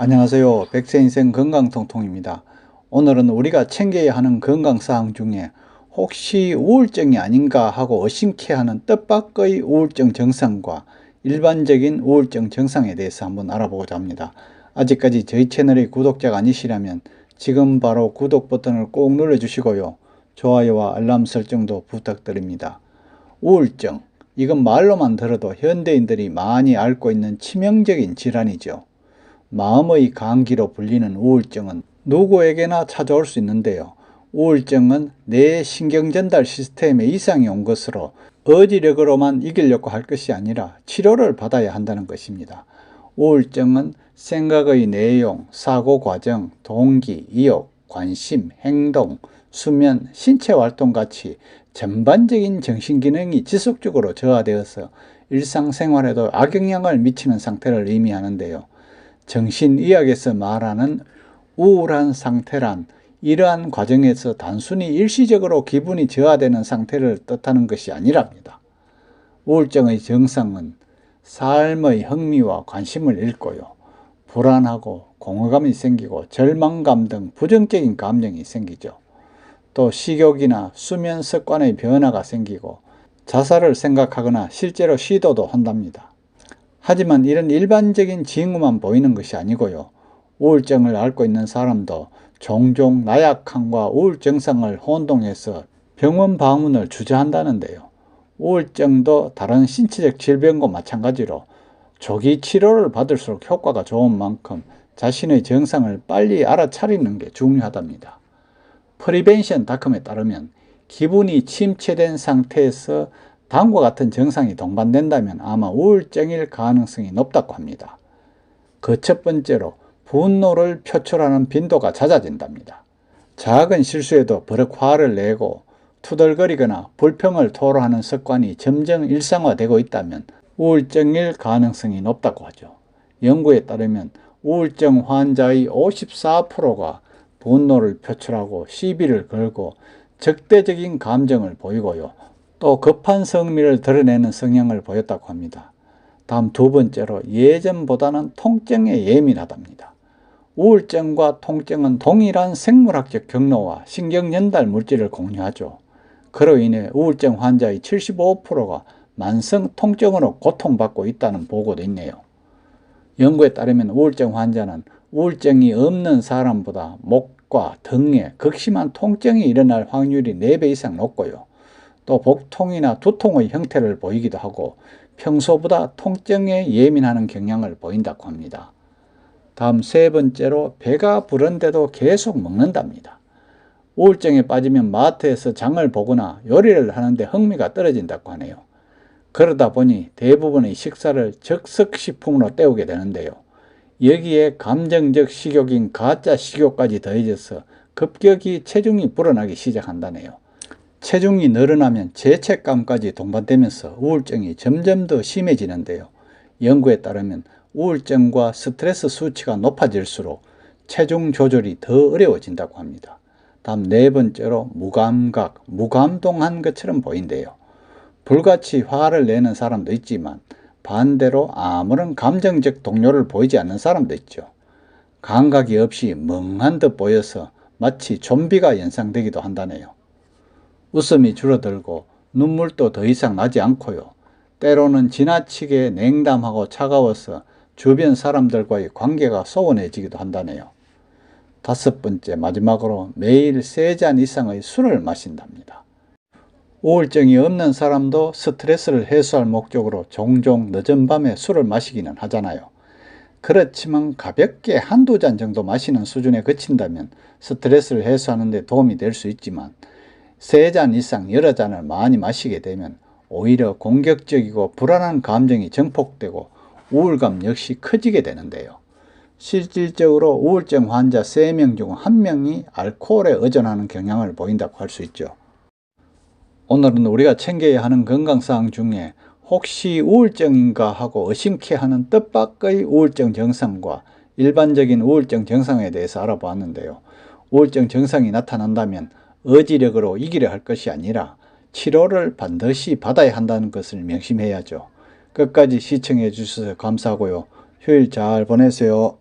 안녕하세요. 백세인생 건강통통입니다. 오늘은 우리가 챙겨야 하는 건강사항 중에 혹시 우울증이 아닌가 하고 의심케 하는 뜻밖의 우울증 증상과 일반적인 우울증 증상에 대해서 한번 알아보고자 합니다. 아직까지 저희 채널의 구독자가 아니시라면 지금 바로 구독 버튼을 꼭 눌러주시고요. 좋아요와 알람 설정도 부탁드립니다. 우울증, 이건 말로만 들어도 현대인들이 많이 앓고 있는 치명적인 질환이죠. 마음의 감기로 불리는 우울증은 누구에게나 찾아올 수 있는데요. 우울증은 뇌 신경전달 시스템에 이상이 온 것으로 의지력으로만 이기려고 할 것이 아니라 치료를 받아야 한다는 것입니다. 우울증은 생각의 내용, 사고 과정, 동기,意欲, 관심, 행동, 수면, 신체 활동 같이 전반적인 정신기능이 지속적으로 저하되어서 일상생활에도 악영향을 미치는 상태를 의미하는데요. 정신의학에서 말하는 우울한 상태란 이러한 과정에서 단순히 일시적으로 기분이 저하되는 상태를 뜻하는 것이 아니랍니다. 우울증의 증상은 삶의 흥미와 관심을 잃고요. 불안하고 공허감이 생기고 절망감 등 부정적인 감정이 생기죠. 또 식욕이나 수면 습관의 변화가 생기고 자살을 생각하거나 실제로 시도도 한답니다. 하지만 이런 일반적인 징후만 보이는 것이 아니고요. 우울증을 앓고 있는 사람도 종종 나약함과 우울 증상을 혼동해서 병원 방문을 주저한다는데요. 우울증도 다른 신체적 질병과 마찬가지로 조기 치료를 받을수록 효과가 좋은 만큼 자신의 증상을 빨리 알아차리는 게 중요하답니다. 프리벤션닷컴에 따르면 기분이 침체된 상태에서 다음과 같은 증상이 동반된다면 아마 우울증일 가능성이 높다고 합니다. 그 첫 번째로 분노를 표출하는 빈도가 잦아진답니다. 작은 실수에도 버럭 화를 내고 투덜거리거나 불평을 토로하는 습관이 점점 일상화되고 있다면 우울증일 가능성이 높다고 하죠. 연구에 따르면 우울증 환자의 54%가 분노를 표출하고 시비를 걸고 적대적인 감정을 보이고요. 또 급한 성미를 드러내는 성향을 보였다고 합니다. 다음 두 번째로 예전보다는 통증에 예민하답니다. 우울증과 통증은 동일한 생물학적 경로와 신경전달 물질을 공유하죠. 그로 인해 우울증 환자의 75%가 만성 통증으로 고통받고 있다는 보고도 있네요. 연구에 따르면 우울증 환자는 우울증이 없는 사람보다 목과 등에 극심한 통증이 일어날 확률이 4배 이상 높고요. 또 복통이나 두통의 형태를 보이기도 하고 평소보다 통증에 예민하는 경향을 보인다고 합니다. 다음 세 번째로 배가 부른데도 계속 먹는답니다. 우울증에 빠지면 마트에서 장을 보거나 요리를 하는데 흥미가 떨어진다고 하네요. 그러다 보니 대부분의 식사를 적석식품으로 때우게 되는데요. 여기에 감정적 식욕인 가짜 식욕까지 더해져서 급격히 체중이 불어나기 시작한다네요. 체중이 늘어나면 죄책감까지 동반되면서 우울증이 점점 더 심해지는데요. 연구에 따르면 우울증과 스트레스 수치가 높아질수록 체중 조절이 더 어려워진다고 합니다. 다음 네 번째로 무감각, 무감동한 것처럼 보인대요. 불같이 화를 내는 사람도 있지만 반대로 아무런 감정적 동요를 보이지 않는 사람도 있죠. 감각이 없이 멍한 듯 보여서 마치 좀비가 연상되기도 한다네요. 웃음이 줄어들고 눈물도 더 이상 나지 않고요. 때로는 지나치게 냉담하고 차가워서 주변 사람들과의 관계가 소원해지기도 한다네요. 다섯 번째, 마지막으로 매일 3잔 이상의 술을 마신답니다. 우울증이 없는 사람도 스트레스를 해소할 목적으로 종종 늦은 밤에 술을 마시기는 하잖아요. 그렇지만 가볍게 한두 잔 정도 마시는 수준에 그친다면 스트레스를 해소하는 데 도움이 될 수 있지만 3잔 이상 여러 잔을 많이 마시게 되면 오히려 공격적이고 불안한 감정이 증폭되고 우울감 역시 커지게 되는데요. 실질적으로 우울증 환자 3명 중 1명이 알코올에 의존하는 경향을 보인다고 할 수 있죠. 오늘은 우리가 챙겨야 하는 건강사항 중에 혹시 우울증인가 하고 의심케 하는 뜻밖의 우울증 증상과 일반적인 우울증 증상에 대해서 알아보았는데요. 우울증 증상이 나타난다면 의지력으로 이기려 할 것이 아니라 치료를 반드시 받아야 한다는 것을 명심해야죠. 끝까지 시청해 주셔서 감사하고요. 휴일 잘 보내세요.